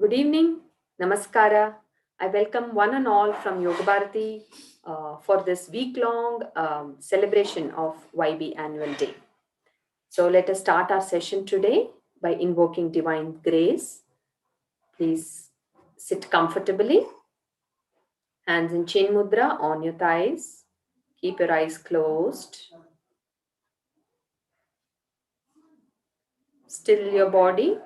Good evening, Namaskara. I welcome one and all from Yoga Bharati for this week-long celebration of YB Annual Day. So let us start our session today by invoking Divine Grace. Please sit comfortably, hands in Chin Mudra on your thighs. Keep your eyes closed. Still your body.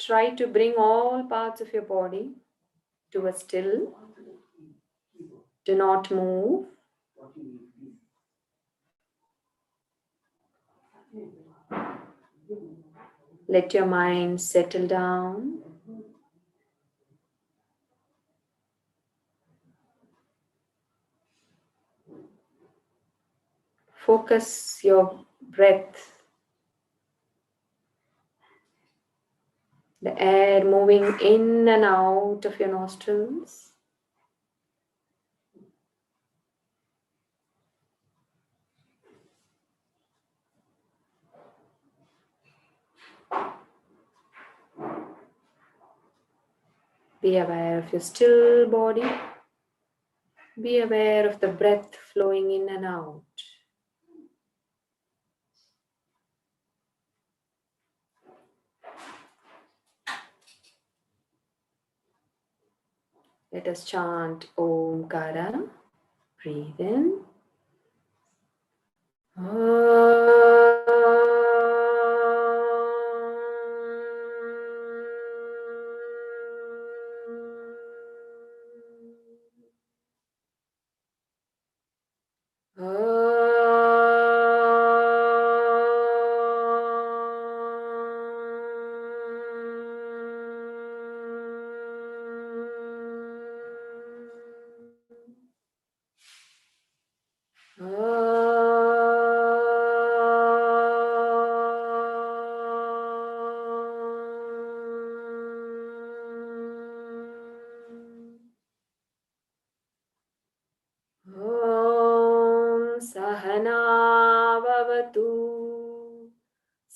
Try to bring all parts of your body to a still. Do not move. Let your mind settle down. Focus your breath. The air moving in and out of your nostrils. Be aware of your still body. Be aware of the breath flowing in and out. Let us chant Omkara. Breathe in.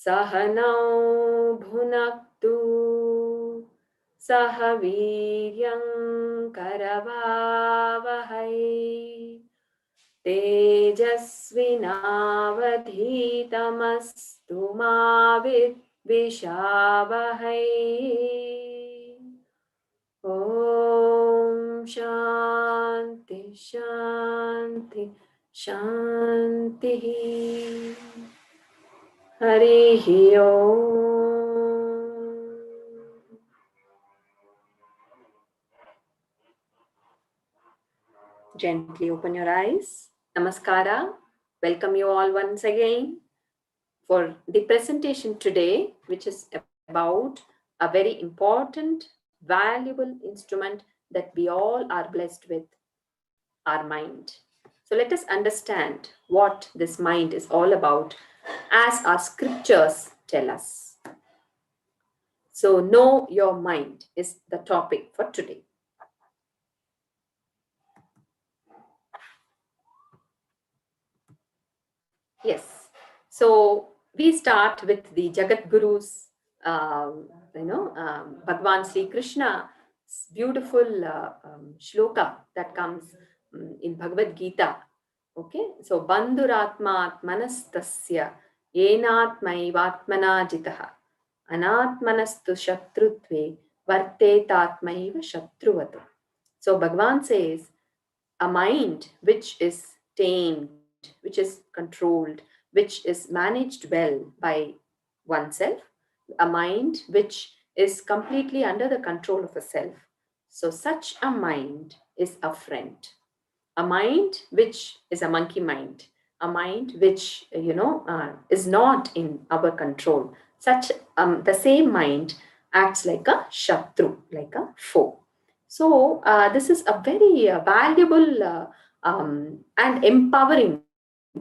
Sahanau bhunaktu sahaviryam karavavahai tejasvinavadhitamastu ma vidvishavahai. Om Shanti Shanti Shanti. Harihi Om. Gently open your eyes. Namaskara. Welcome you all once again for the presentation today, which is about a very important, valuable instrument that we all are blessed with, our mind. So let us understand what this mind is all about as our scriptures tell us. So know your mind is the topic for today. Yes. So we start with the Jagat Guru's, Bhagwan Sri Krishna's beautiful shloka that comes in Bhagavad Gita. Okay. So Bandhuratma Atmanastasya Yenatmaivatmana Jitaha Anatmanastu Shatrutve Vartetatmaiva Shatruvatu. So Bhagwan says, a mind which is tamed, which is controlled, which is managed well by oneself, a mind which is completely under the control of a self. So such a mind is a friend. A mind which is a monkey mind, a mind which, is not in our control. Such the same mind acts like a shatru, like a foe. So this is a very valuable and empowering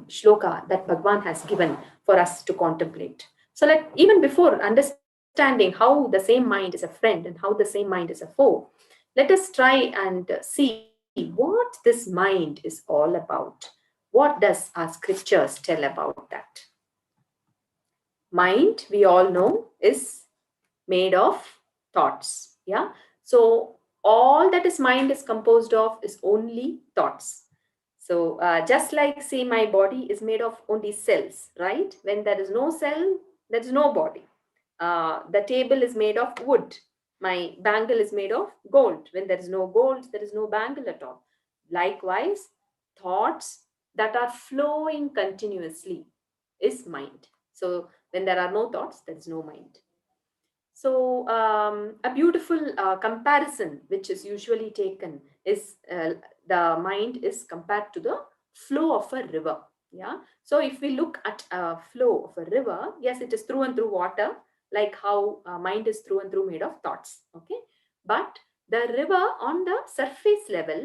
shloka that Bhagwan has given for us to contemplate. So even before understanding how the same mind is a friend and how the same mind is a foe, let us try and see what this mind is all about. What does our scriptures tell about that? mind, we all know, is made of thoughts. Yeah. So all that is mind is composed of is only thoughts. So just like, say, my body is made of only cells, right? When there is no cell, there is no body. The table is made of wood. My bangle is made of gold. When there is no gold, there is no bangle at all. Likewise, thoughts that are flowing continuously is mind. So when there are no thoughts, there is no mind. So, a beautiful comparison, which is usually taken, is the mind is compared to the flow of a river. Yeah. So, if we look at a flow of a river, yes, it is through and through water, like how mind is through and through made of thoughts. Okay. But the river on the surface level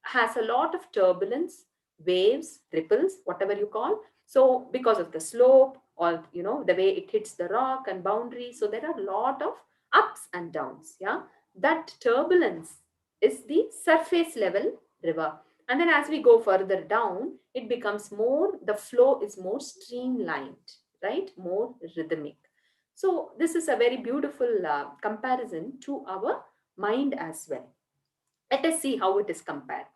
has a lot of turbulence, waves, ripples, whatever you call. So, because of the slope, or the way it hits the rock and boundary, so there are a lot of ups and downs. Yeah, that turbulence is the surface level river. And then as we go further down, it becomes more, the flow is more streamlined, right, more rhythmic. So this is a very beautiful comparison to our mind as well. Let us see how it is compared.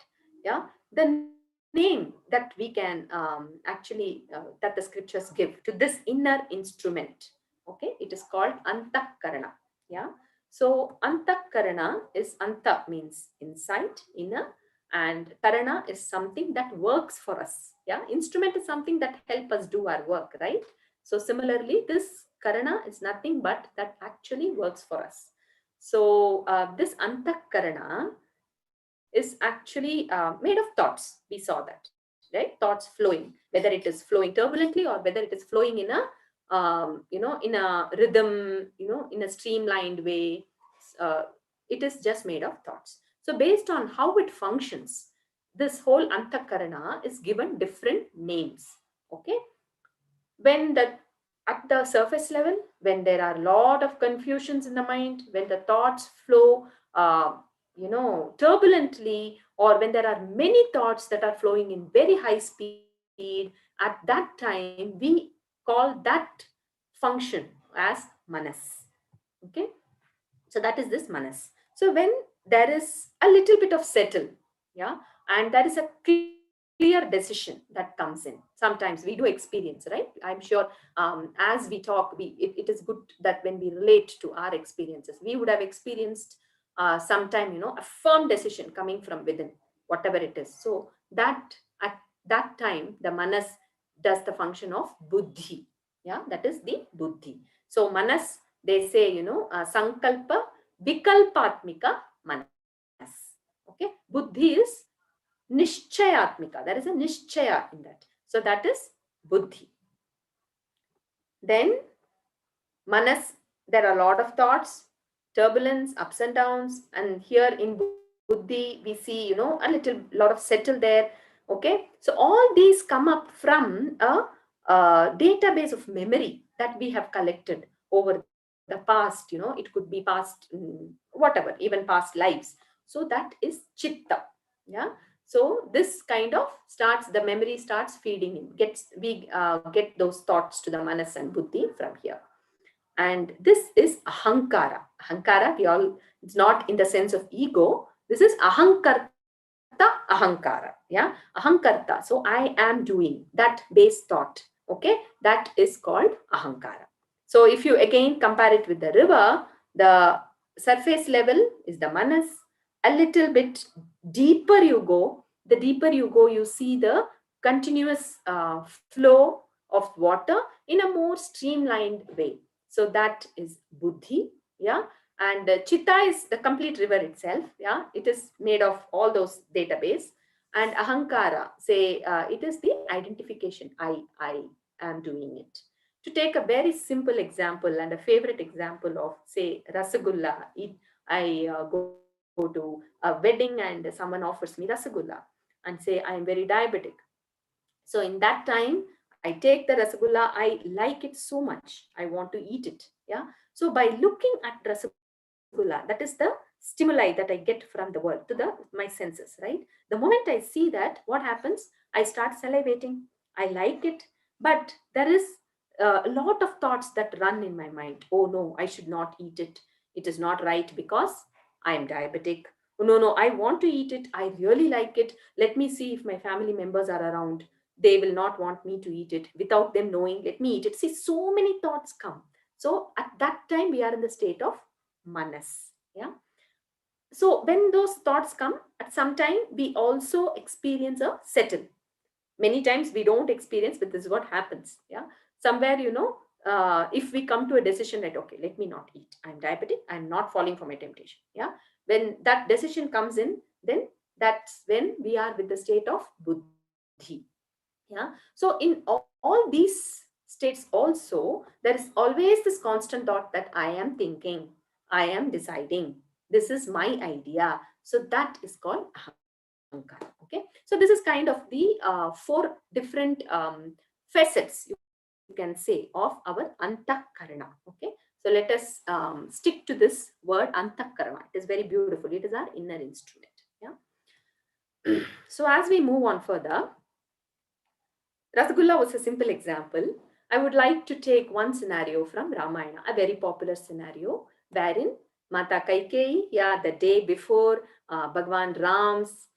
Yeah, the name that we can actually that the scriptures give to this inner instrument, okay, it is called antakarana. Yeah, so antakarana is, anta means inside, inner, and karana is something that works for us. Yeah, instrument is something that help us do our work, right? So similarly, this karana is nothing but that actually works for us. So this antakarana is actually made of thoughts. We saw that, right? Thoughts flowing, whether it is flowing turbulently or whether it is flowing in a in a rhythm, in a streamlined way. uh, it is just made of thoughts. So based on how it functions, this whole antakarana is given different names. Okay, when the at the surface level, when there are a lot of confusions in the mind, when the thoughts flow turbulently, or when there are many thoughts that are flowing in very high speed, at that time we call that function as manas. Okay, so that is this manas. So when there is a little bit of settle, yeah, and there is a clear decision that comes in, sometimes we do experience, right? I'm sure as we talk, it is good that when we relate to our experiences, we would have experienced sometime, a firm decision coming from within, whatever it is. So that at that time the manas does the function of buddhi. Yeah, that is the buddhi. So manas, they say, sankalpa vikalpatmika manas. Okay, buddhi is nishchayatmika. There is a nishchaya in that. So that is buddhi. Then manas, there are a lot of thoughts, turbulence, ups and downs, and here in buddhi we see, a lot of settle there. Okay, so all these come up from a database of memory that we have collected over the past. It could be past, whatever, even past lives. So that is chitta. Yeah, so this kind of starts, the memory starts feeding in, gets we get those thoughts to the manas and buddhi from here. And this is ahankara. Ahankara, we all, it's not in the sense of ego. This is ahankarta ahankara. Yeah, ahankarta. So I am doing that base thought. Okay, that is called ahankara. So if you again compare it with the river, the surface level is the manas. A little bit deeper you go, the deeper you go, you see the continuous flow of water in a more streamlined way. So that is buddhi. Yeah, and chitta is the complete river itself. Yeah, it is made of all those database. And ahankara, say, it is the identification. I am doing it. To take a very simple example and a favorite example of, say, rasagulla, I go to a wedding and someone offers me rasagulla and say I am very diabetic. So in that time, I take the rasagulla, I like it so much, I want to eat it. Yeah, so by looking at rasagulla, that is the stimuli that I get from the world to the my senses, right? The moment I see that, what happens? I start salivating. I like it, but there is a lot of thoughts that run in my mind. Oh no, I should not eat it. It is not right because I am diabetic. Oh, no, no, I want to eat it. I really like it. Let me see if my family members are around. They will not want me to eat it without them knowing. Let me eat it. See, so many thoughts come. So at that time, we are in the state of manas. Yeah. So when those thoughts come, at some time, we also experience a settle. Many times we don't experience, but this is what happens. Yeah. Somewhere, if we come to a decision that, okay, let me not eat. I'm diabetic. I'm not falling for my temptation. Yeah. When that decision comes in, then that's when we are with the state of buddhi. Yeah. So in all these states also, there is always this constant thought that I am thinking, I am deciding, this is my idea. So that is called ahankara. Okay. So this is kind of the four different facets, you can say, of our antakarana. Okay. So let us stick to this word antakarana. It is very beautiful. It is our inner instrument. Yeah. So as we move on further, Rasgulla was a simple example. I would like to take one scenario from Ramayana, a very popular scenario, wherein Mata Kaikeyi, yeah, the day before Bhagwan Ram's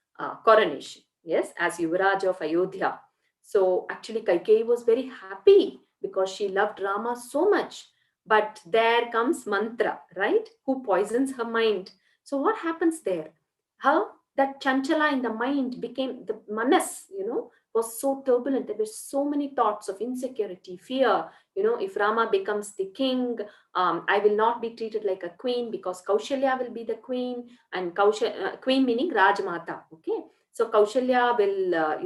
coronation, yes, as Yuvraj of Ayodhya. So actually, Kaikeyi was very happy because she loved Rama so much. But there comes Mantra, right, who poisons her mind. So what happens there? How that chanchala in the mind became the manas, was so turbulent. There were so many thoughts of insecurity, fear. If Rama becomes the king, I will not be treated like a queen because Kaushalya will be the queen, and queen meaning Rajmata. Okay, so Kaushalya will,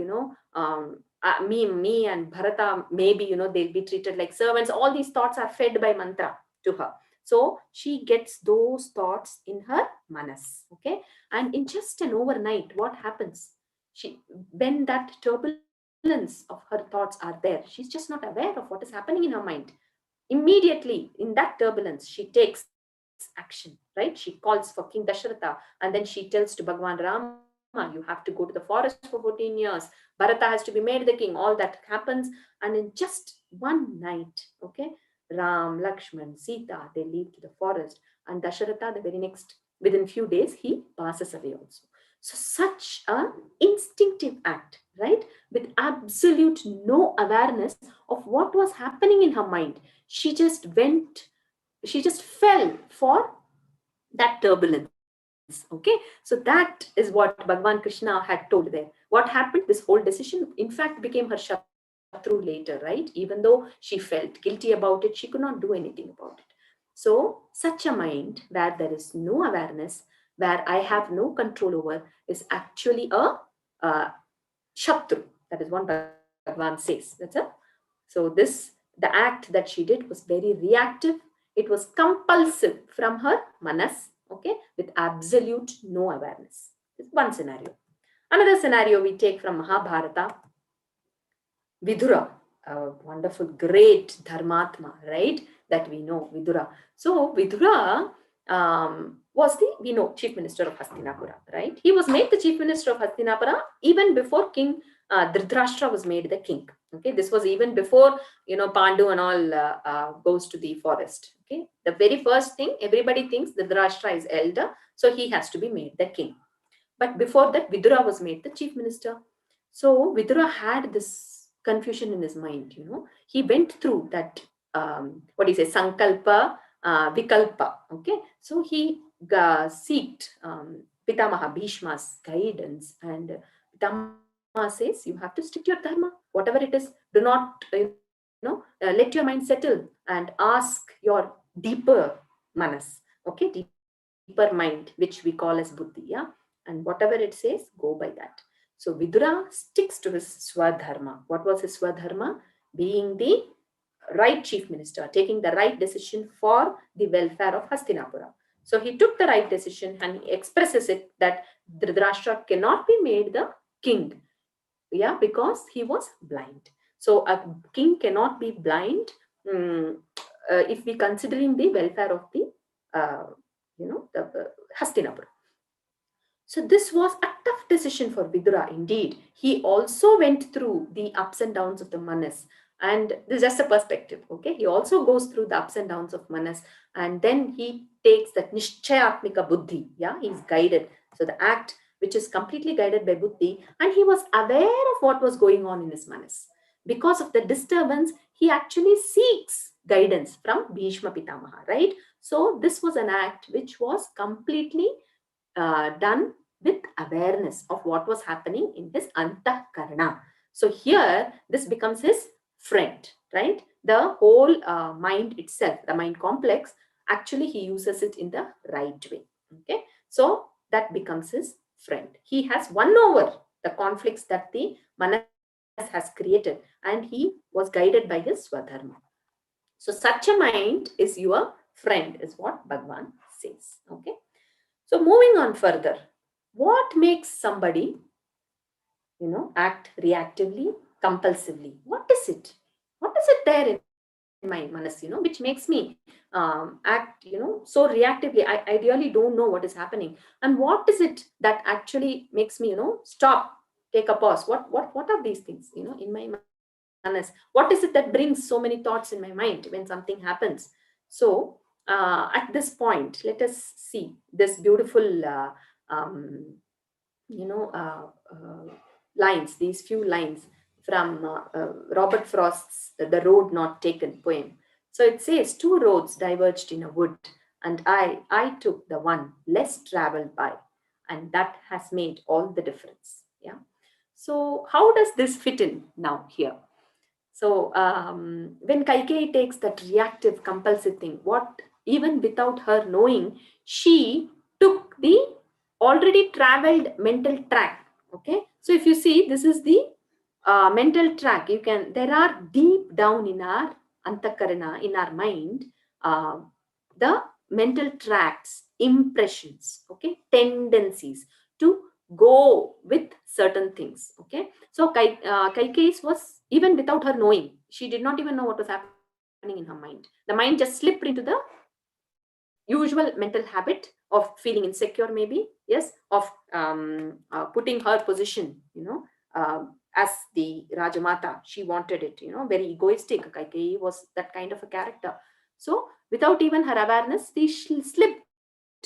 me and Bharata, maybe they'll be treated like servants. All these thoughts are fed by mantra to her. So she gets those thoughts in her manas. Okay, and in just an overnight, what happens? She, when that turbulence of her thoughts are there, she's just not aware of what is happening in her mind. Immediately in that turbulence, she takes action, right? She calls for King Dasharatha, and then she tells to Bhagwan Rama, you have to go to the forest for 14 years. Bharata has to be made the king. All that happens, and in just one night, okay, Ram, Lakshman, Sita, they leave to the forest, and Dasharatha, the very next, within few days, he passes away also. So such an instinctive act, right? With absolute no awareness of what was happening in her mind. She just fell for that turbulence. Okay. So that is what Bhagwan Krishna had told there. What happened? This whole decision, in fact, became her Shatru later, right? Even though she felt guilty about it, she could not do anything about it. So, such a mind where there is no awareness, where I have no control over, is actually a Shatru. That is what Bhagwan says. So this, the act that she did was very reactive. It was compulsive from her manas, okay, with absolute no awareness. It's one scenario. Another scenario we take from Mahabharata, Vidura, a wonderful, great Dharmatma, right? That we know, Vidura. So Vidura was the, we know, chief minister of Hastinapura, right? He was made the chief minister of Hastinapura even before King Dhritarashtra was made the king. Okay, this was even before, Pandu and all goes to the forest. Okay, the very first thing, everybody thinks Dhritarashtra is elder, so he has to be made the king. But before that, Vidura was made the chief minister. So Vidura had this confusion in his mind. He went through that, what do you say, sankalpa, vikalpa. Okay, so he seeked Pitamaha Bhishma's guidance, and Pitamaha says, you have to stick to your dharma, whatever it is. Do not, let your mind settle and ask your deeper manas. Okay, deeper mind, which we call as buddhi. Yeah, and whatever it says, go by that. So Vidura sticks to his swadharma. What was his swadharma? Being the right chief minister, taking the right decision for the welfare of Hastinapura. So he took the right decision and he expresses it that Dhritarashtra cannot be made the king. Yeah, because he was blind. So a king cannot be blind, if we considering the welfare of the, the Hastinapura. So this was a tough decision for Vidura indeed. He also went through the ups and downs of the manas. And this is just a perspective, okay? He also goes through the ups and downs of manas, and then he takes that nishchayatmika buddhi. Yeah, he's guided. So the act which is completely guided by buddhi, and he was aware of what was going on in his manas. Because of the disturbance, he actually seeks guidance from Bhishma Pitamaha, right? So this was an act which was completely done with awareness of what was happening in his antahkarana. So here, this becomes his friend, right? The whole mind itself, the mind complex, actually he uses it in the right way. Okay, so that becomes his friend. He has won over the conflicts that the manas has created, and he was guided by his swadharma. So such a mind is your friend, is what Bhagwan says. Okay. So moving on further, what makes somebody, act reactively, compulsively? What is it? What is it there in my manas, which makes me act, so reactively? I really don't know what is happening. And what is it that actually makes me, stop, take a pause? What are these things, in my manas? What is it that brings so many thoughts in my mind when something happens? So at this point, let us see this beautiful you know uh, uh, lines, these few lines from Robert Frost's The Road Not Taken poem. So it says, two roads diverged in a wood, and I took the one less traveled by, and that has made all the difference. Yeah. So how does this fit in now here? So when Kaikeyi takes that reactive, compulsive thing, what, even without her knowing, she took the already traveled mental track. Okay, so if you see, this is the mental track. You can, there are deep down in our antakarana, in our mind, uh, the mental tracks, impressions, okay, tendencies to go with certain things. Okay, so Kaikeyi was, even without her knowing, she did not even know what was happening in her mind. The mind just slipped into the usual mental habit of feeling insecure, maybe, yes, of putting her position, as the Rajamata. She wanted it, very egoistic. Kaikeyi was that kind of a character. So without even her awareness, she slipped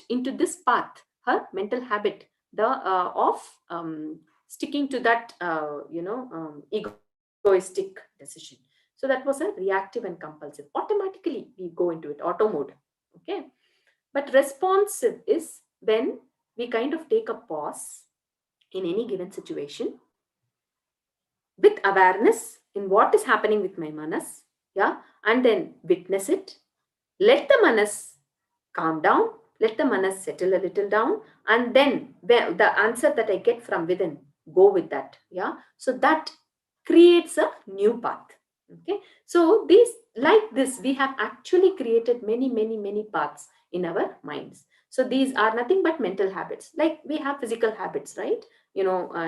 into this path, her mental habit, the of sticking to that, egoistic decision. So that was a reactive and compulsive. Automatically we go into it, auto mode. Okay. But responsive is when we kind of take a pause in any given situation with awareness in what is happening with my manas, yeah, and then witness it, let the manas calm down, let the manas settle a little down, and then the answer that I get from within, go with that. Yeah. So that creates a new path. Okay. So these, like this, we have actually created many paths in our minds. So these are nothing but mental habits. Like we have physical habits, right?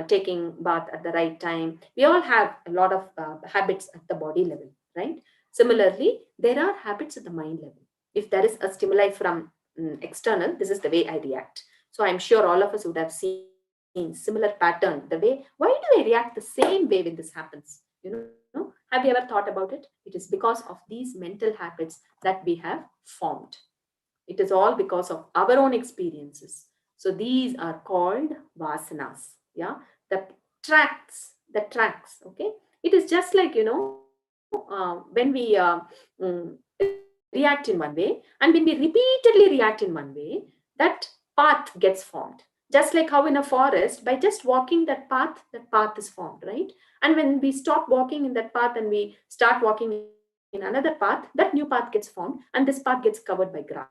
Taking bath at the right time. We all have a lot of habits at the body level, right? Similarly, there are habits at the mind level. If there is a stimuli from external, this is the way I react. So I'm sure all of us would have seen similar pattern. The way, why do I react the same way when this happens? Have you ever thought about it? It is because of these mental habits that we have formed. It is all because of our own experiences. So these are called vasanas. Yeah, the tracks. Okay, it is just like, when we react in one way, and when we repeatedly react in one way, that path gets formed. Just like how in a forest, by just walking that path is formed, right? And when we stop walking in that path and we start walking in another path, that new path gets formed, and this path gets covered by grass.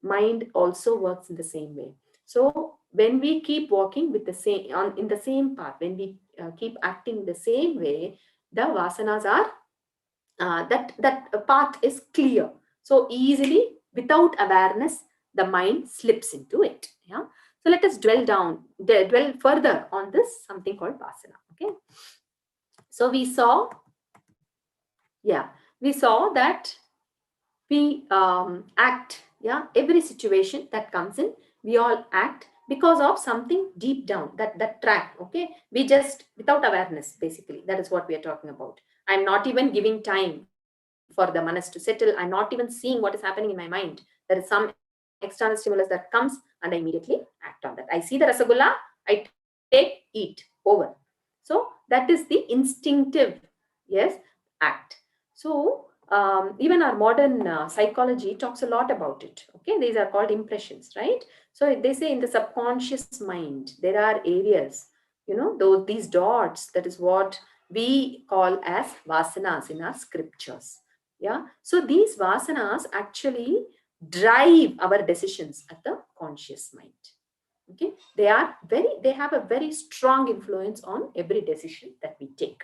Mind also works in the same way. So when we keep walking with the same, in the same path, when we keep acting the same way, the vasanas are, that path is clear. So easily, without awareness, the mind slips into it. Yeah. So let us dwell further on this, something called vasana. Okay. So we saw, yeah, we saw that we act. Yeah, every situation that comes in, we all act because of something deep down, that track. Okay, we just, without awareness, basically, that is what we are talking about. I'm not even giving time for the manas to settle. I'm not even seeing what is happening in my mind. There is some external stimulus that comes and I immediately act on that. I see the rasagulla, I take, eat, over. So that is the instinctive, yes, act. So even our modern psychology talks a lot about it. Okay, these are called impressions, right? So they say in the subconscious mind there are areas, those these dots. That is what we call as vasanas in our scriptures. Yeah. So these vasanas actually drive our decisions at the conscious mind. Okay, they have a very strong influence on every decision that we take.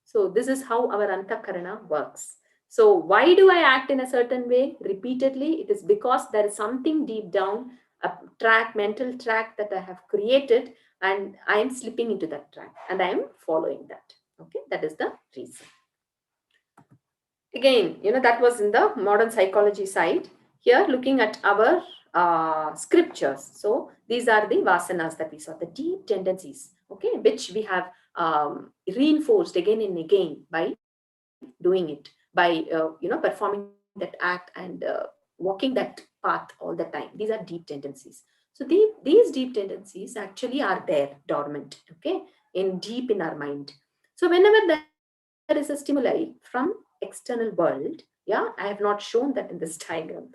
So this is how our antakarana works. So why do I act in a certain way repeatedly? It is because there is something deep down, a mental track that I have created, and I am slipping into that track and I am following that. Okay, that is the reason. Again, that was in the modern psychology side. Here, looking at our scriptures. So these are the vasanas that we saw, the deep tendencies, okay, which we have reinforced again and again by doing it, by performing that act and walking that path all the time. These are deep tendencies. So these deep tendencies actually are there dormant, okay, in deep in our mind. So whenever there is a stimuli from external world, yeah, I have not shown that in this diagram.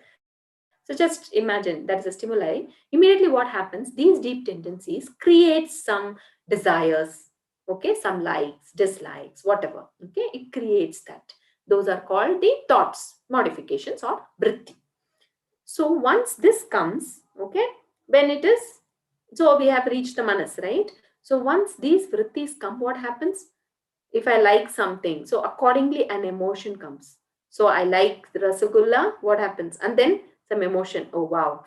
So just imagine that is a stimuli. Immediately what happens? These deep tendencies create some desires, okay, some likes, dislikes, whatever. Okay, it creates that. Those are called the thoughts, modifications, or vritti. So once this comes, okay, when it is, so we have reached the manas, right? So once these vrittis come, what happens? If I like something, so accordingly an emotion comes. So I like the rasagulla, what happens? And then some emotion, oh wow,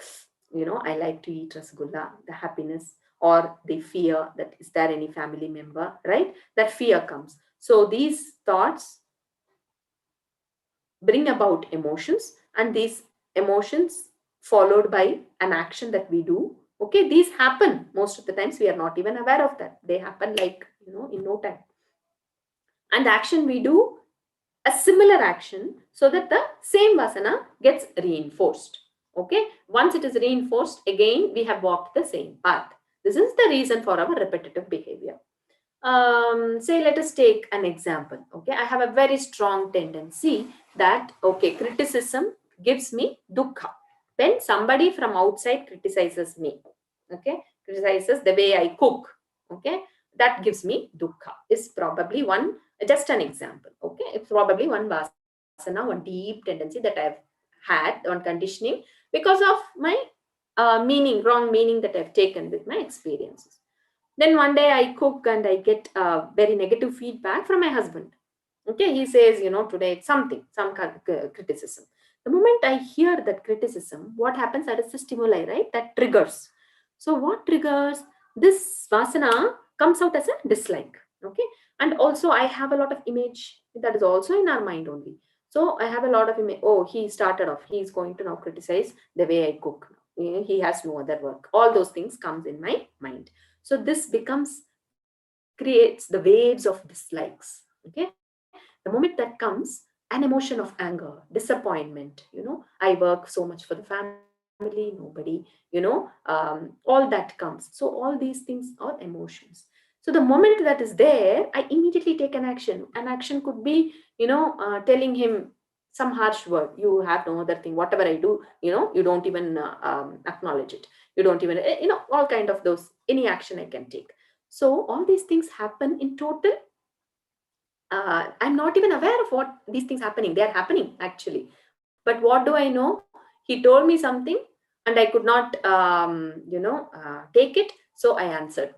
I like to eat rasagulla, the happiness or the fear that is there any family member, right? That fear comes. So these thoughts bring about emotions, and these emotions followed by an action that we do. Okay, these happen most of the times, we are not even aware of that. They happen like, in no time. And the action we do, a similar action, so that the same vasana gets reinforced. Okay, once it is reinforced, again we have walked the same path. This is the reason for our repetitive behavior. Say let us take an example. Okay, I have a very strong tendency that, okay, criticism gives me dukkha. When somebody from outside criticizes me, okay, criticizes the way I cook, okay, that gives me dukkha. Is probably one, just an example. Okay, it's probably one vasana, one deep tendency that I've had, one conditioning, because of my wrong meaning that I've taken with my experiences. Then one day I cook and I get very negative feedback from my husband. Okay, he says, today it's something, some criticism. The moment I hear that criticism, what happens? That is the stimuli, right? That triggers. So what triggers? This vasana comes out as a dislike. Okay, and also I have a lot of image that is also in our mind only. So I have a lot of image. Oh, he started off. He's going to now criticize the way I cook. He has no other work. All those things comes in my mind. So this creates the waves of dislikes. Okay, the moment that comes, an emotion of anger, disappointment, I work so much for the family, nobody, all that comes. So all these things are emotions. So the moment that is there, I immediately take an action. An action could be, telling him some harsh word. You have no other thing. Whatever I do, you don't even acknowledge it. You don't even, all kind of those, any action I can take. So all these things happen in total. I'm not even aware of what these things happening. They are happening actually. But what do I know? He told me something and I could not, take it. So I answered.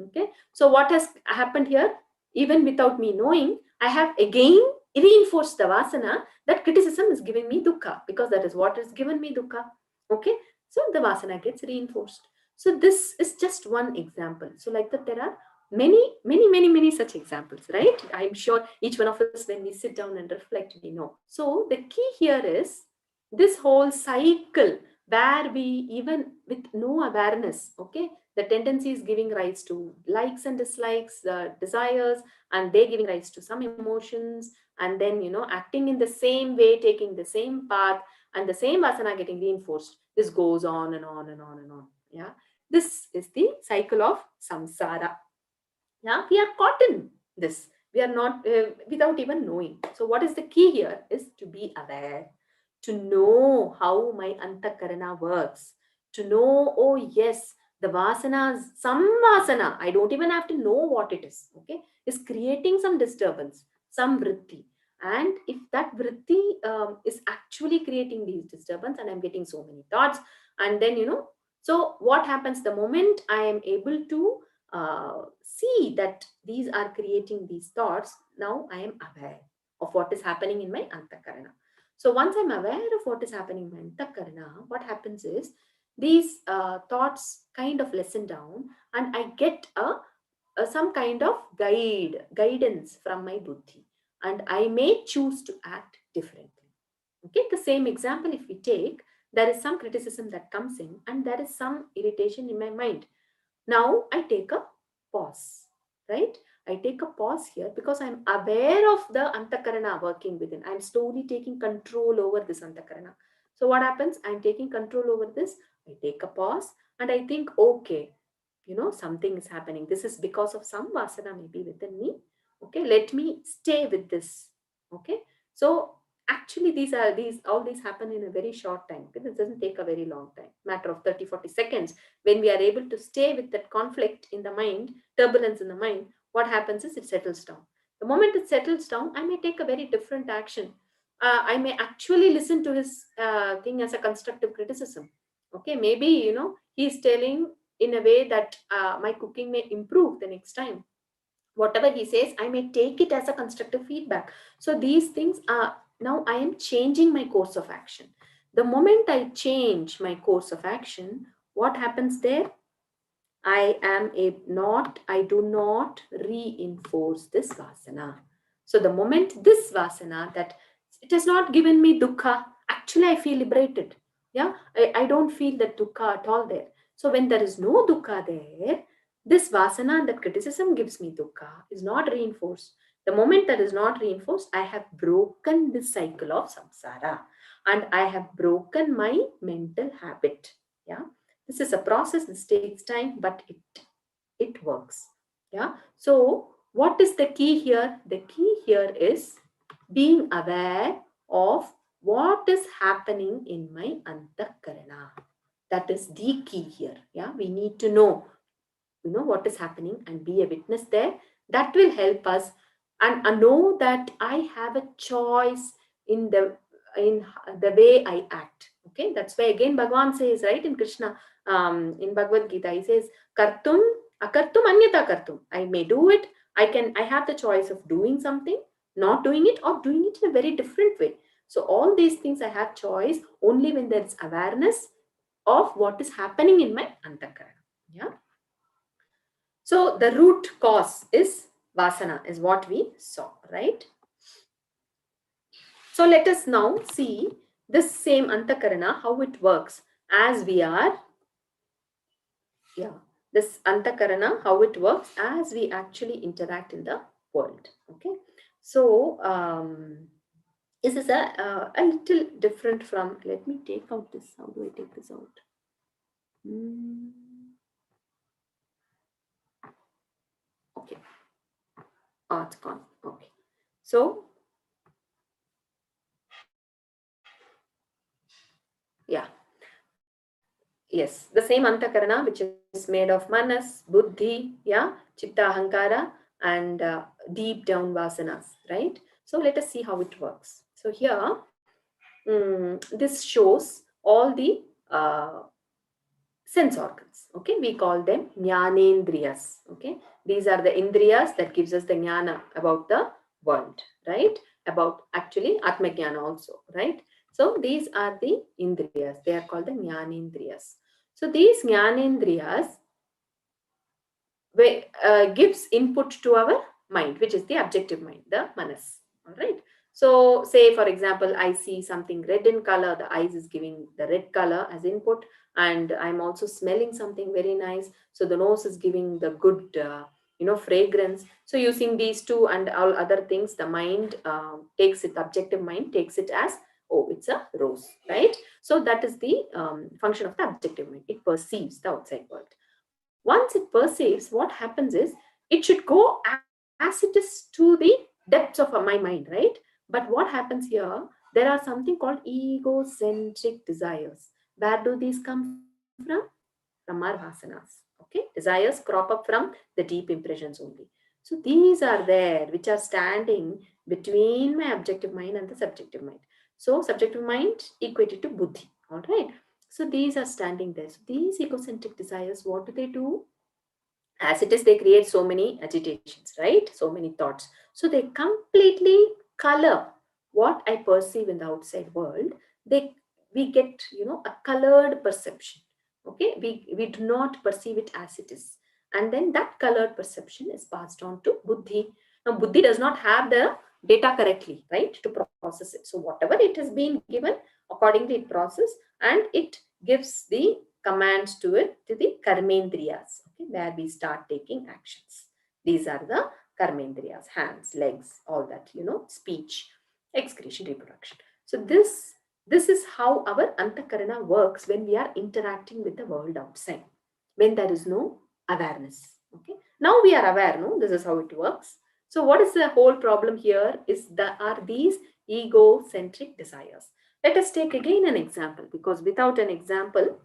Okay. So what has happened here? Even without me knowing, I have again reinforced the vasana that criticism is giving me dukkha, because that is what has given me dukkha. Okay. So the vasana gets reinforced. So this is just one example. So like that, there are many such examples, right? I'm sure each one of us, when we sit down and reflect, we know. So the key here is this whole cycle where we, even with no awareness, okay, The tendencies giving rise to likes and dislikes, desires, and they giving rise to some emotions, and then acting in the same way, taking the same path, and the same vasana getting reinforced. This goes on and on and on and on. Yeah, this is the cycle of samsara. Yeah, we are caught in this. We are not without even knowing. So what is the key here is to be aware, to know how my antakarana works, to know, oh yes, the vasanas, some vasana, I don't even have to know what it is, okay, is creating some disturbance, some vritti. And if that vritti is actually creating these disturbance, and I'm getting so many thoughts, and then so what happens the moment I am able to see that these are creating these thoughts? Now I am aware of what is happening in my antakarana. So once I'm aware of what is happening in my antakarana, what happens is these thoughts kind of lessen down, and I get some kind of guidance from my buddhi, and I may choose to act differently. Okay, the same example if we take, there is some criticism that comes in, and there is some irritation in my mind. Now I take a pause, right? I take a pause here because I'm aware of the antakarana working within. I'm slowly taking control over this antakarana. So what happens? I'm taking control over this. I take a pause and I think, okay, something is happening. This is because of some vasana maybe within me. Okay, let me stay with this. Okay, so actually these all these happen in a very short time. Okay? This doesn't take a very long time, matter of 30-40 seconds. When we are able to stay with that conflict in the mind, turbulence in the mind, what happens is it settles down. The moment it settles down, I may take a very different action. I may actually listen to his thing as a constructive criticism. Okay, maybe he's telling in a way that my cooking may improve the next time. Whatever he says, I may take it as a constructive feedback. So these things are, now I am changing my course of action. The moment I change my course of action, what happens there? I do not reinforce this vasana. So the moment this vasana, that it has not given me dukkha, actually I feel liberated. Yeah, I don't feel that dukkha at all there. So when there is no dukkha there, this vasana, that criticism gives me dukkha, is not reinforced. The moment that is not reinforced, I have broken this cycle of samsara, and I have broken my mental habit. Yeah, this is a process. This takes time, but it works. Yeah. So what is the key here? The key here is being aware of what is happening in my antakarana. That is the key here. Yeah, we need to know what is happening and be a witness there. That will help us, and know that I have a choice in the way I act. Okay, that's why again Bhagwan says, right, in Krishna, in Bhagavad Gita, he says, kartum akartum anyata kartum. I may do it. I have the choice of doing something, not doing it, or doing it in a very different way. So all these things I have choice only when there is awareness of what is happening in my antakarana. Yeah. So the root cause is vasana, is what we saw, right? So let us now see this same antakarana, how it works as we are, this antakarana, how it works as we actually interact in the world. Okay. So this is a little different from, let me take out this, how do I take this out? Okay. Oh, it's gone. Okay. So, yeah. Yes, the same antakarana, which is made of manas, buddhi, yeah, chitta, ahankara, and deep down vasanas, right? So let us see how it works. So here, this shows all the sense organs. Okay, we call them jnanendriyas. Okay, these are the indriyas that gives us the jnana about the world, right? About actually atmajnana also, right? So these are the indriyas. They are called the jnanendriyas. So these jnanendriyas gives input to our mind, which is the objective mind, the manas. All right. So say for example, I see something red in color, the eyes is giving the red color as input, and I'm also smelling something very nice, so the nose is giving the good fragrance. So using these two and all other things, the mind takes it, the objective mind takes it as, oh, it's a rose, right? So that is the function of the objective mind. It perceives the outside world. Once it perceives, what happens is it should go as it is to the depths of my mind, right? But what happens here, there are something called egocentric desires. Where do these come from our vasanas? Okay, desires crop up from the deep impressions only. So these are there, which are standing between my objective mind and the subjective mind. So subjective mind equated to buddhi, all right? So these are standing there. So these egocentric desires, what do they do? As it is, they create so many agitations, right? So many thoughts. So they completely color what I perceive in the outside world. They We get a colored perception. Okay, we do not perceive it as it is, and then that colored perception is passed on to buddhi. Now buddhi does not have the data correctly, right, to process it. So whatever it has been given, accordingly it processes, and it gives the commands to it, to the karmendriyas, okay, where we start taking actions. These are the karmendriyas: hands, legs, all that, speech, excretion, reproduction. So this is how our antakarana works when we are interacting with the world outside, when there is no awareness. Okay, now we are aware, no, this is how it works. So what is the whole problem here is there are these egocentric desires. Let us take again an example, because without an example,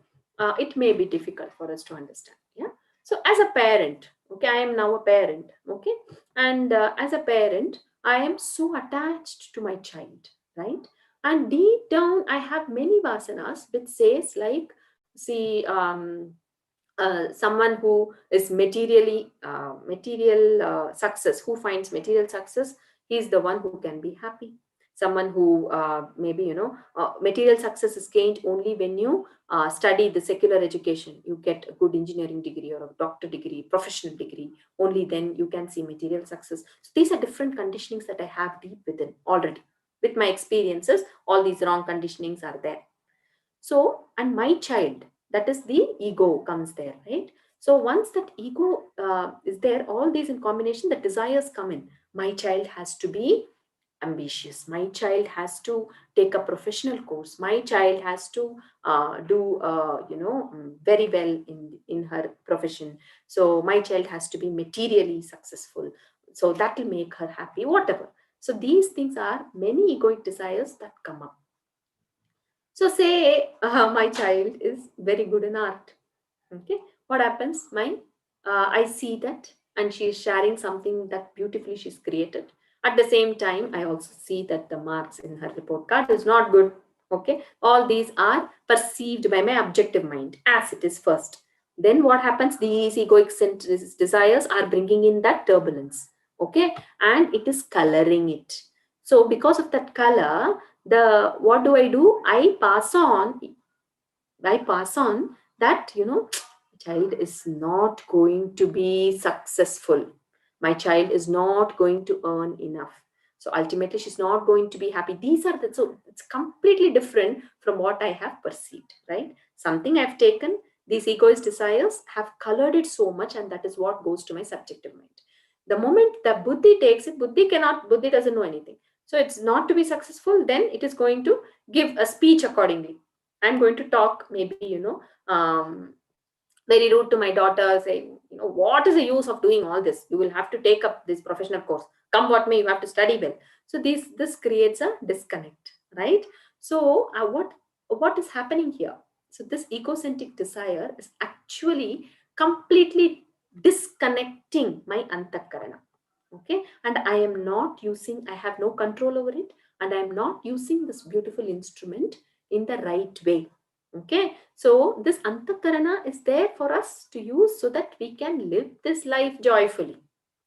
it may be difficult for us to understand. Yeah. So as a parent, okay, I am now a parent, okay, and as a parent, I am so attached to my child, right? And deep down, I have many vasanas which says like, see, someone who is material success, who finds material success, he is the one who can be happy. Someone who maybe material success is gained only when you study the secular education, you get a good engineering degree or a doctor degree, professional degree, only then you can see material success. So these are different conditionings that I have deep within already. With my experiences, all these wrong conditionings are there. So, and my child, that is the ego comes there, right? So once that ego is there, all these in combination, the desires come in. My child has to be ambitious, my child has to take a professional course, my child has to do very well in her profession, so my child has to be materially successful, so that will make her happy, whatever. So these things are many egoic desires that come up. So say my child is very good in art. Okay, what happens? I see that, and she is sharing something that beautifully she's created. At the same time, I also see that the marks in her report card is not good. Okay, all these are perceived by my objective mind as it is first. Then what happens? These egoic desires are bringing in that turbulence. Okay, and it is coloring it. So because of that color, the what do? I pass on that, child is not going to be successful, my child is not going to earn enough, so ultimately she's not going to be happy. These are the, so it's completely different from what I have perceived, right? Something I've taken, these egoist desires have colored it so much, and that is what goes to my subjective mind. The moment the buddhi takes it, buddhi doesn't know anything, so it's not to be successful, then it is going to give a speech accordingly. I'm going to talk, maybe, very rude to my daughter, saying, what is the use of doing all this? You will have to take up this professional course. Come what may, you have to study well. So this creates a disconnect, right? So what is happening here? So this egocentric desire is actually completely disconnecting my antakarana. Okay, and I am not using, I have no control over it, and I am not using this beautiful instrument in the right way. Okay, so this antakarana is there for us to use so that we can live this life joyfully.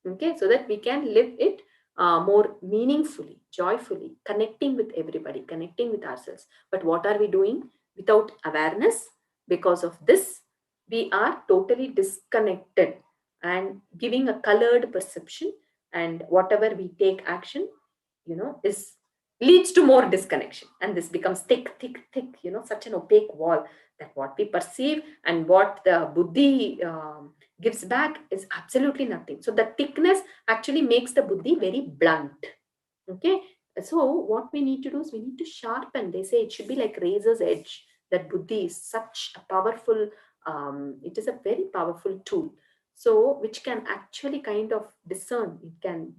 Okay, so that we can live it more meaningfully, joyfully, connecting with everybody, connecting with ourselves. But what are we doing without awareness? Because of this, we are totally disconnected and giving a colored perception, and whatever we take action, is leads to more disconnection, and this becomes thick, thick, thick, such an opaque wall that what we perceive and what the buddhi gives back is absolutely nothing. So the thickness actually makes the buddhi very blunt. Okay, so what we need to do is we need to sharpen. They say it should be like razor's edge. That buddhi is such a powerful, it is a very powerful tool. So which can actually kind of discern. It can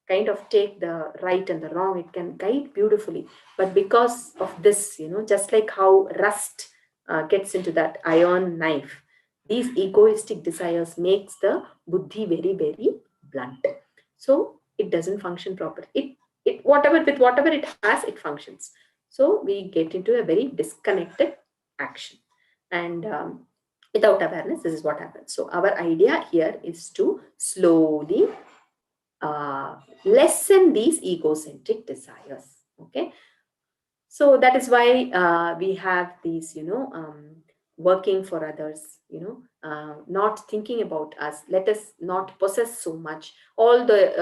kind of take the right and the wrong. It can guide beautifully. But because of this, just like how rust gets into that iron knife, these egoistic desires makes the buddhi very, very blunt. So it doesn't function properly. It whatever it has, it functions. So we get into a very disconnected action, and without awareness, this is what happens. So our idea here is to slowly lessen these egocentric desires. Okay, so that is why we have these, working for others, not thinking about us. Let us not possess so much. All the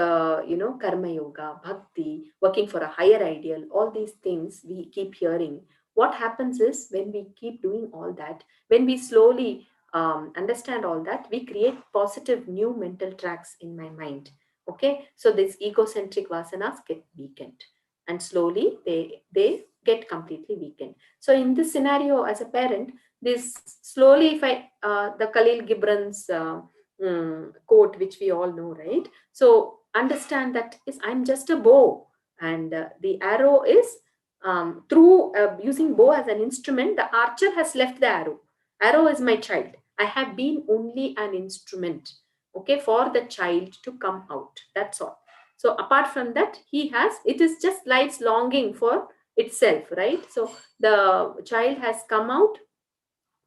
karma yoga, bhakti, working for a higher ideal, all these things we keep hearing. What happens is, when we keep doing all that, when we slowly understand all that, we create positive new mental tracks in my mind. Okay, so these egocentric vasanas get weakened, and slowly they get completely weakened. So in this scenario, as a parent, this slowly, if I the Khalil Gibran's quote, which we all know, right? So understand that is, I'm just a bow, and the arrow is through using bow as an instrument, the archer has left the arrow. Arrow is my child. I have been only an instrument, okay, for the child to come out. That's all. So apart from that, he has, it is just life's longing for itself, right? So the child has come out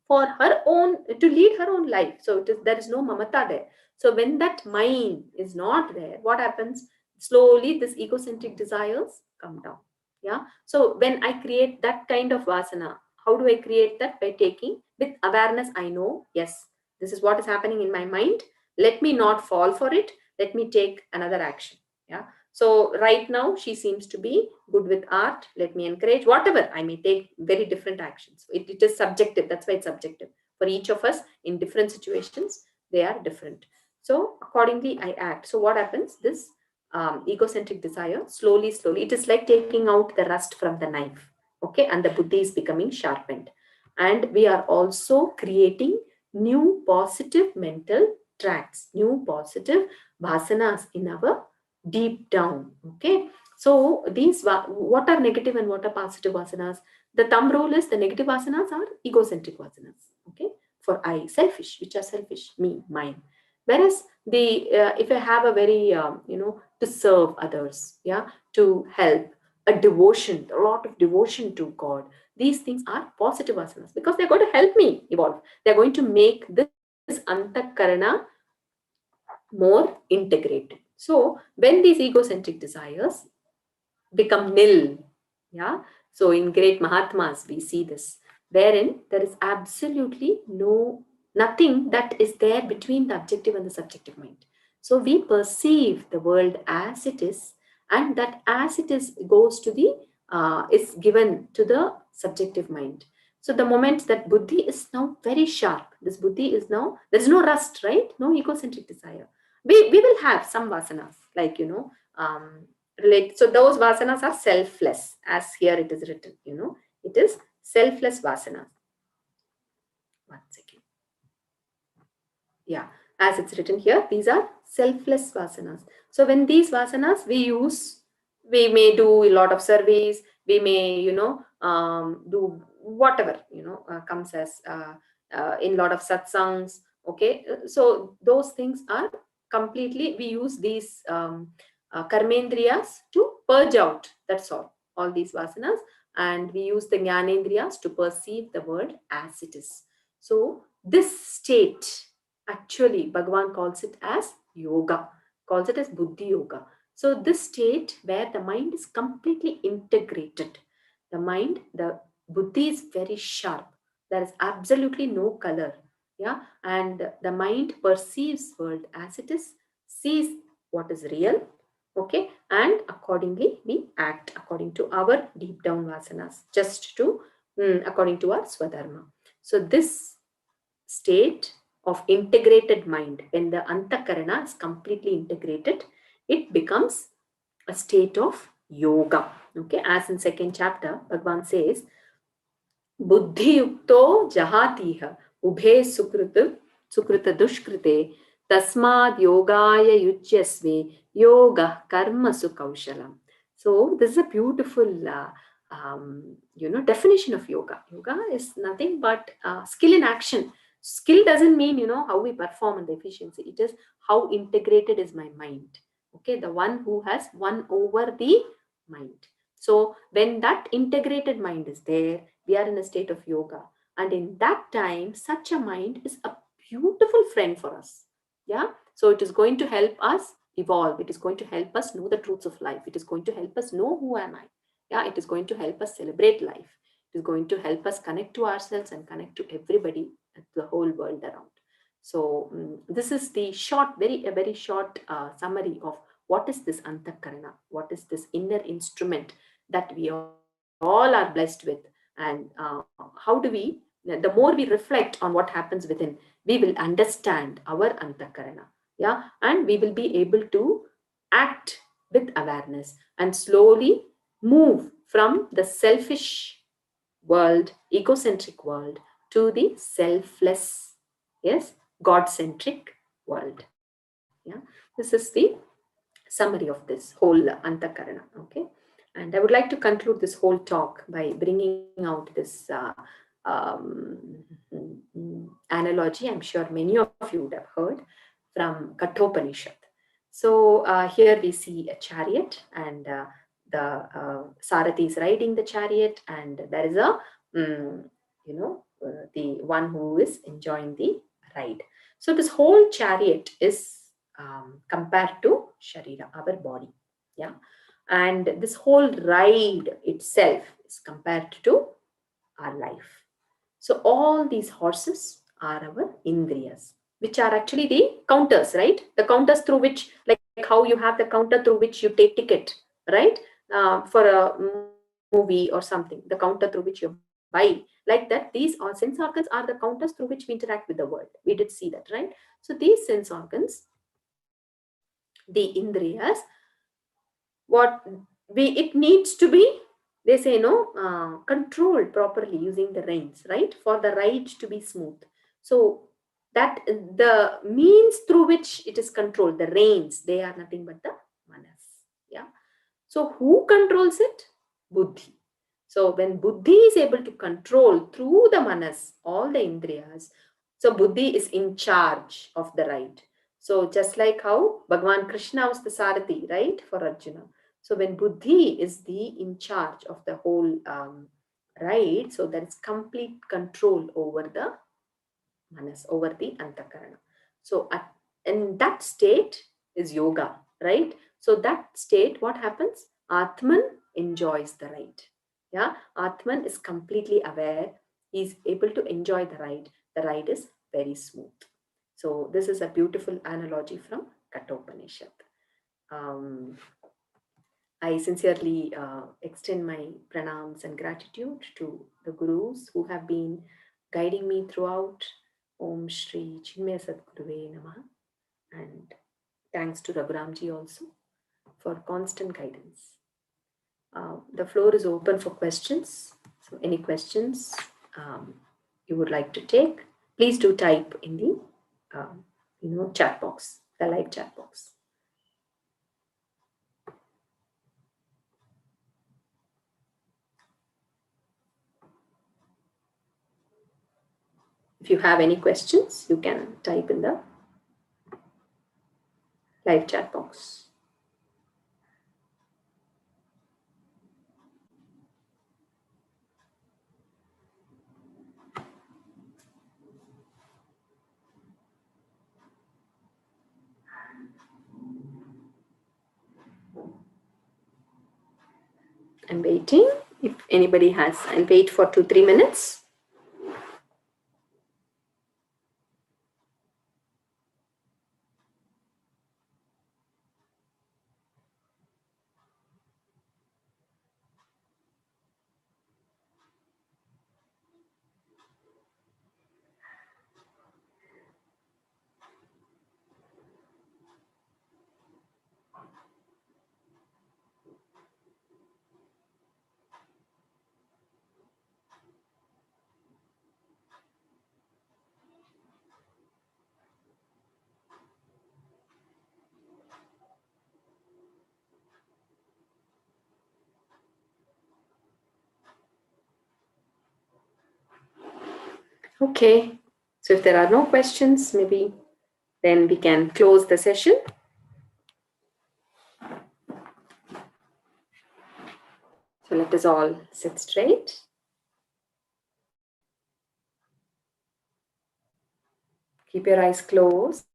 for her own, to lead her own life. So it is, there is no mamata there. So when that mind is not there, what happens? Slowly this egocentric desires come down. Yeah, so when I create that kind of vasana, how do I create that? By taking with awareness. I know, yes, this is what is happening in my mind. Let me not fall for it. Let me take another action. Yeah, so right now she seems to be good with art. Let me encourage. Whatever, I may take very different actions. It is subjective. That's why it's subjective. For each of us in different situations, they are different. So accordingly, I act. So what happens? This egocentric desire, slowly, slowly, it is like taking out the rust from the knife. Okay, and the buddhi is becoming sharpened. And we are also creating new positive mental tracks, new positive vasanas in our deep down. Okay, so these what are negative and what are positive vasanas? The thumb rule is the negative vasanas are egocentric vasanas. Okay, for I, selfish, which are selfish, me, mine. Whereas the if I have a very to serve others, yeah, to help, a devotion, a lot of devotion to God. These things are positive vasanas because they're going to help me evolve. They're going to make this antakarana more integrated. So when these egocentric desires become nil, yeah, so in great Mahatmas we see this, wherein there is absolutely nothing that is there between the objective and the subjective mind. So we perceive the world as it is, and that as it is goes to the is given to the subjective mind. So the moment that buddhi is now very sharp, this buddhi is now, there is no rust, right? No egocentric desire. We will have some vasanas, like relate. So those vasanas are selfless, as here it is written. It is selfless vasanas. One second. Yeah, as it's written here, these are selfless vasanas. So when these vasanas we use, we may do a lot of surveys. We may do whatever comes as in lot of satsangs. Okay, so those things are completely, we use these karmendriyas to purge out. That's all these vasanas, and we use the jnanendriyas to perceive the world as it is. So this state, actually, Bhagwan calls it as yoga, calls it as buddhi yoga. So this state where the mind is completely integrated, the mind, the buddhi is very sharp. There is absolutely no color. Yeah, and the mind perceives world as it is, sees what is real, Okay, and accordingly we act according to our deep down vasanas, just to according to our swadharma. So this state of integrated mind, when the antakarana is completely integrated, it becomes a state of yoga. Okay, as in second chapter, Bhagwan says, Buddhi yukto jahatiha ubhe sukrita dushkrite tasmad yogaya yujyasve yoga karma kaushalam. So this is a beautiful definition of yoga. Yoga is nothing but skill in action. Skill doesn't mean how we perform and the efficiency. It is how integrated is my mind. Okay, the one who has won over the mind. So when that integrated mind is there, we are in a state of yoga. And in that time, such a mind is a beautiful friend for us. Yeah. So it is going to help us evolve. It is going to help us know the truths of life. It is going to help us know who am I. Yeah. It is going to help us celebrate life. It is going to help us connect to ourselves and connect to everybody, the whole world around. So this is the short, a very short summary of what is this antakarana, what is this inner instrument that we all are blessed with, and how do we, the more we reflect on what happens within, we will understand our antakarana. Yeah, and we will be able to act with awareness and slowly move from the selfish world, egocentric world, to the selfless, yes, God centric world. Yeah, this is the summary of this whole antakarana. Okay, and I would like to conclude this whole talk by bringing out this analogy. I'm sure many of you would have heard from Kathopanishad. So here we see a chariot, and the Sarathi is riding the chariot, and there is a the one who is enjoying the ride. So this whole chariot is compared to Sharira, our body. Yeah. And this whole ride itself is compared to our life. So all these horses are our indriyas, which are actually the counters, right? The counters through which, like how you have the counter through which you take ticket, right? For a movie or something, the counter through which you buy, like that. These are sense organs are the counters through which we interact with the world. We did see that, right? So these sense organs, the indriyas, what it needs to be, they say, controlled properly using the reins, right, for the ride to be smooth. So that the means through which it is controlled, the reins, they are nothing but the manas. Yeah. So who controls it? Buddhi. So when buddhi is able to control through the manas all the indriyas, so buddhi is in charge of the ride. So just like how Bhagwan Krishna was the Sarathi, right, for Arjuna. So when buddhi is the in charge of the whole ride, so there is complete control over the manas, over the antakarana. So in that state is yoga, right? So that state, what happens? Atman enjoys the ride. Yeah, Atman is completely aware. He's able to enjoy the ride. The ride is very smooth. So this is a beautiful analogy from Kathopanishad. Um, I sincerely extend my pranams and gratitude to the gurus who have been guiding me throughout. Om Shri Chinmaya Sadguruve Namaha. And thanks to Raghuramji also for constant guidance. The floor is open for questions. So any questions you would like to take, please do type in the chat box, the live chat box. If you have any questions, you can type in the live chat box. I'm waiting. If anybody has, I'll wait for 2-3 minutes. Okay, so if there are no questions, maybe then we can close the session. So let us all sit straight. Keep your eyes closed.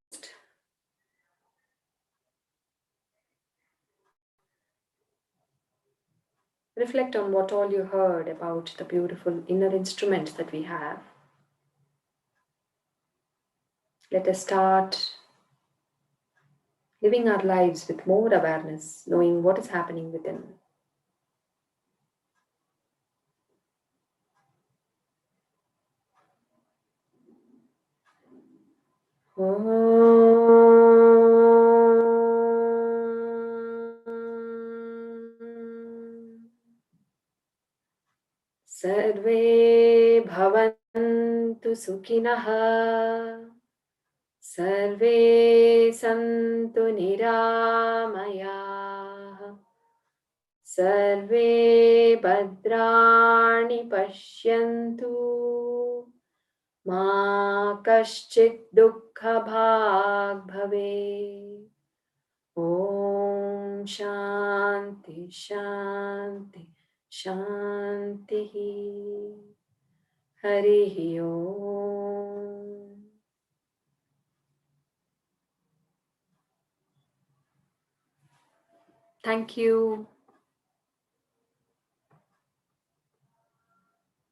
Reflect on what all you heard about the beautiful inner instruments that we have. Let us start living our lives with more awareness, knowing what is happening within. सर्वे भवन्तु सुखिनः सर्वे सन्तु निरामयाः सर्वे भद्राणि पश्यन्तु मा कश्चित् दुःखभाग् भवेत् ॐ शान्ति शान्ति शान्तिः हरिः ओम्. Thank you.